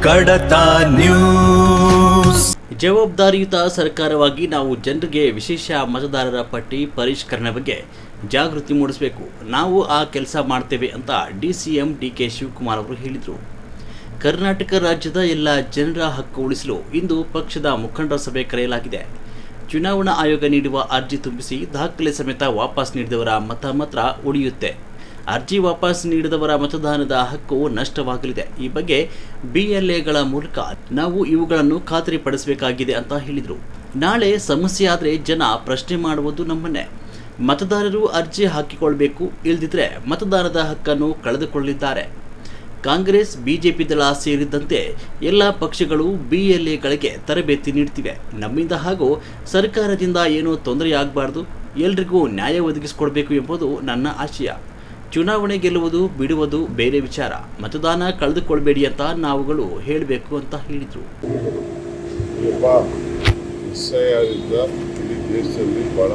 ಕಡತ ನ್ಯೂಸ್. ಜವಾಬ್ದಾರಿಯುತ ಸರ್ಕಾರವಾಗಿ ನಾವು ಜನರಿಗೆ ವಿಶೇಷ ಮತದಾರರ ಪಟ್ಟಿ ಪರಿಷ್ಕರಣೆ ಬಗ್ಗೆ ಜಾಗೃತಿ ಮೂಡಿಸಬೇಕು. ನಾವು ಆ ಕೆಲಸ ಮಾಡ್ತೇವೆ ಅಂತ ಡಿಸಿಎಂ ಡಿಕೆ ಶಿವಕುಮಾರ್ ಅವರು ಹೇಳಿದರು. ಕರ್ನಾಟಕ ರಾಜ್ಯದ ಎಲ್ಲ ಜನರ ಹಕ್ಕು ಉಳಿಸಲು ಇಂದು ಪಕ್ಷದ ಮುಖಂಡರ ಸಭೆ ಕರೆಯಲಾಗಿದೆ. ಚುನಾವಣಾ ಆಯೋಗ ನೀಡುವ ಅರ್ಜಿ ತುಂಬಿಸಿ ದಾಖಲೆ ಸಮೇತ ವಾಪಸ್ ನೀಡಿದವರ ಮತ ಮಾತ್ರ ಉಳಿಯುತ್ತೆ. ಅರ್ಜಿ ವಾಪಸ್ ನೀಡಿದವರ ಮತದಾನದ ಹಕ್ಕು ನಷ್ಟವಾಗಲಿದೆ. ಈ ಬಗ್ಗೆ ಬಿಎಲ್ಎಗಳ ಮೂಲಕ ನಾವು ಇವುಗಳನ್ನು ಖಾತರಿಪಡಿಸಬೇಕಾಗಿದೆ ಅಂತ ಹೇಳಿದರು. ನಾಳೆ ಸಮಸ್ಯೆ ಆದರೆ ಜನ ಪ್ರಶ್ನೆ ಮಾಡುವುದು ನಮ್ಮನ್ನೇ. ಮತದಾರರು ಅರ್ಜಿ ಹಾಕಿಕೊಳ್ಬೇಕು, ಇಲ್ಲದಿದ್ದರೆ ಮತದಾನದ ಹಕ್ಕನ್ನು ಕಳೆದುಕೊಳ್ಳಲಿದ್ದಾರೆ. ಕಾಂಗ್ರೆಸ್, ಬಿಜೆಪಿ ದಳ ಸೇರಿದಂತೆ ಎಲ್ಲ ಪಕ್ಷಗಳು ಬಿಎಲ್ಎಗಳಿಗೆ ತರಬೇತಿ ನೀಡ್ತಿವೆ. ನಮ್ಮಿಂದ ಹಾಗೂ ಸರ್ಕಾರದಿಂದ ಏನೂ ತೊಂದರೆಯಾಗಬಾರ್ದು, ಎಲ್ರಿಗೂ ನ್ಯಾಯ ಒದಗಿಸಿಕೊಡಬೇಕು ಎಂಬುದು ನನ್ನ ಆಶಯ. ಚುನಾವಣೆ ಗೆಲ್ಲುವುದು ಬಿಡುವುದು ಬೇರೆ ವಿಚಾರ, ಮತದಾನ ಕಳೆದುಕೊಳ್ಬೇಡಿ ಅಂತ ನಾವುಗಳು ಹೇಳಬೇಕು ಅಂತ ಹೇಳಿದರು. ದೇಶದಲ್ಲಿ ಬಹಳ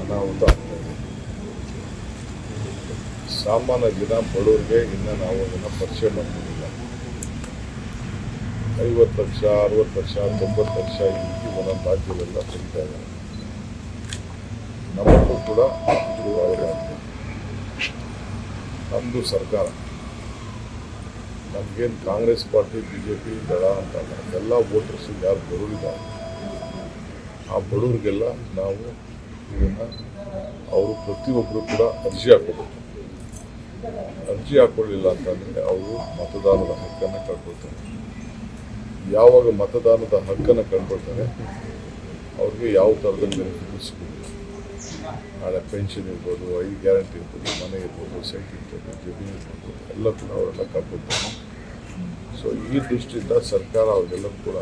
ಅನಾಹುತ ಆಗ್ತಾ ಇದೆ. ಸಾಮಾನ್ಯ ಜನ ಬಡವರಿಗೆ ಇನ್ನು ನಾವು ಅದನ್ನು ಪರಿಚಯ ಮಾಡ್ಕೊಂಡಿಲ್ಲ. 50 ಲಕ್ಷ 60 ಲಕ್ಷ 90 ಲಕ್ಷ ಈ ರೀತಿ ಒಂದೊಂದು ರಾಜ್ಯದೆಲ್ಲ ತೆಗಿತಾ ಇದ್ದಾರೆ. ನಮ್ಮಲ್ಲೂ ಕೂಡ ಶುರುವಾಗಿದೆ. ನಮ್ಮದು ಸರ್ಕಾರ, ನಮಗೇನು ಕಾಂಗ್ರೆಸ್ ಪಾರ್ಟಿ ಬಿಜೆಪಿ ದಳ ಅಂತಲ್ಲ, ಎಲ್ಲ ವೋಟರ್ಸ್ ಯಾರು ಬಡವರಿದ್ದಾರೆ ಆ ಬಡವರಿಗೆಲ್ಲ ನಾವು ಇದನ್ನು ಅವರು ಪ್ರತಿಯೊಬ್ಬರು ಕೂಡ ಅರ್ಜಿ ಹಾಕೋಬೇಕು. ಅರ್ಜಿ ಹಾಕೊಳ್ಳಿಲ್ಲ ಅಂತಂದರೆ ಅವರು ಮತದಾನದ ಹಕ್ಕನ್ನು ಕಳ್ಕೊಳ್ತಾರೆ. ಯಾವಾಗ ಮತದಾನದ ಹಕ್ಕನ್ನು ಕಳ್ಕೊಳ್ತಾರೆ ಅವ್ರಿಗೆ ಯಾವ ಥರದ ಬೆನಿಫಿಟ್ ಸಿಗೋದಿಲ್ಲ. ನಾಳೆ ಪೆನ್ಷನ್ ಇರ್ಬೋದು, 5 ಗ್ಯಾರಂಟಿ ಇರ್ಬೋದು, ಮನೆ ಇರ್ಬೋದು, ಸೈಟ್ ಇರ್ಬೋದು, ಜಮೀನು ಇರ್ಬೋದು, ಎಲ್ಲ ಕೂಡ ಅವರೆಲ್ಲ ಕಳ್ಕೊಳ್ತಾರೆ. ಸೊ ಈ ದೃಷ್ಟಿಯಿಂದ ಸರ್ಕಾರ ಅವ್ರಿಗೆಲ್ಲರೂ ಕೂಡ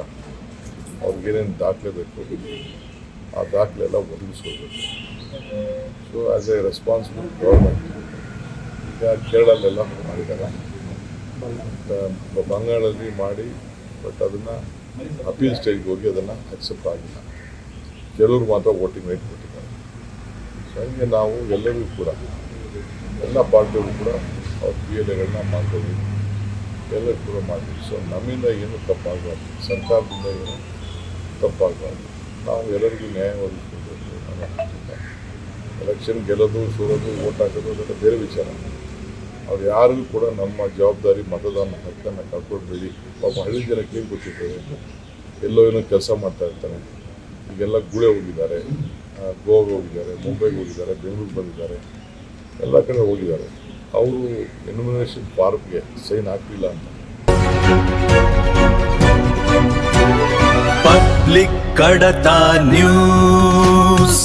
ಅವ್ರಿಗೇನೇನು ದಾಖಲೆ ಬೇಕು ಆ ದಾಖಲೆ ಎಲ್ಲ ಒದಗಿಸ್ಕೊಳ್ಬೇಕು. So as a responsible government ಈಗ ಕೇರಳಲ್ಲೆಲ್ಲ ಮಾಡಿದ್ದಾರೆ, ಬಂಗಾಳಲ್ಲಿ ಮಾಡಿ, ಬಟ್ ಅದನ್ನು ಅಪೀಲ್ ಸ್ಟೇಜ್ಗೆ ಹೋಗಿ ಅದನ್ನು ಅಕ್ಸೆಪ್ಟ್ ಆಗಿಲ್ಲ. ಕೆಲವರು ಮಾತ್ರ ವೋಟಿಂಗ್ ರೈಟ್ ಕೊಟ್ಟಿದ್ದಾರೆ. ಸೊ ಹಂಗೆ ನಾವು ಎಲ್ಲರಿಗೂ ಕೂಡ ಎಲ್ಲ ಪಾರ್ಟಿಗಳು ಕೂಡ ಅವ್ರ ಬಿಎಲ್ಎಗಳನ್ನ ಮಾಡ್ತೀವಿ, ಎಲ್ಲರೂ ಕೂಡ ಮಾಡ್ತೀವಿ. ಸೊ ನಮ್ಮಿಂದ ಏನು ತಪ್ಪಾಗಬಾರ್ದು, ಸರ್ಕಾರದಿಂದ ಏನು ತಪ್ಪಾಗಬಾರ್ದು, ನಾವು ಎಲ್ಲರಿಗೂ ನ್ಯಾಯ ಒದಗಿಸ್ಕೊಳ್ಬೇಕು. ಎಲೆಕ್ಷನ್ ಗೆಲ್ಲೋದು ಸೋಲೋದು ವೋಟ್ ಹಾಕೋದು ಅದೆಲ್ಲ ಬೇರೆ ವಿಚಾರ. ಅವ್ರು ಯಾರಿಗೂ ಕೂಡ ನಮ್ಮ ಜವಾಬ್ದಾರಿ ಮತದಾನ ಹಕ್ಕನ್ನು ಕಳ್ಕೊಳ್ಬೇಡಿ. ಪಾಪ ಹಳ್ಳಿ ಜನಕ್ಕೆ ಏನು ಗೊತ್ತಿರ್ತದೆ, ಎಲ್ಲೋ ಏನೋ ಕೆಲಸ ಮಾಡ್ತಾ ಇರ್ತಾರೆ. ಈಗೆಲ್ಲ ಗುಳೆ ಹೋಗಿದ್ದಾರೆ, ಗೋವಾಗೆ ಹೋಗಿದ್ದಾರೆ, ಮುಂಬೈಗೆ ಹೋಗಿದ್ದಾರೆ, ಬೆಂಗಳೂರಿಗೆ ಬಂದಿದ್ದಾರೆ, ಎಲ್ಲ ಕಡೆ ಹೋಗಿದ್ದಾರೆ. ಅವರು ಎನ್ಯುಮಿನೇಷನ್ ಫಾರ್ಮ್ಗೆ ಸೈನ್ ಹಾಕಲಿಲ್ಲ ಅಂತ. ಪಬ್ಲಿಕ್ ಕಡತ ನ್ಯೂಸ್.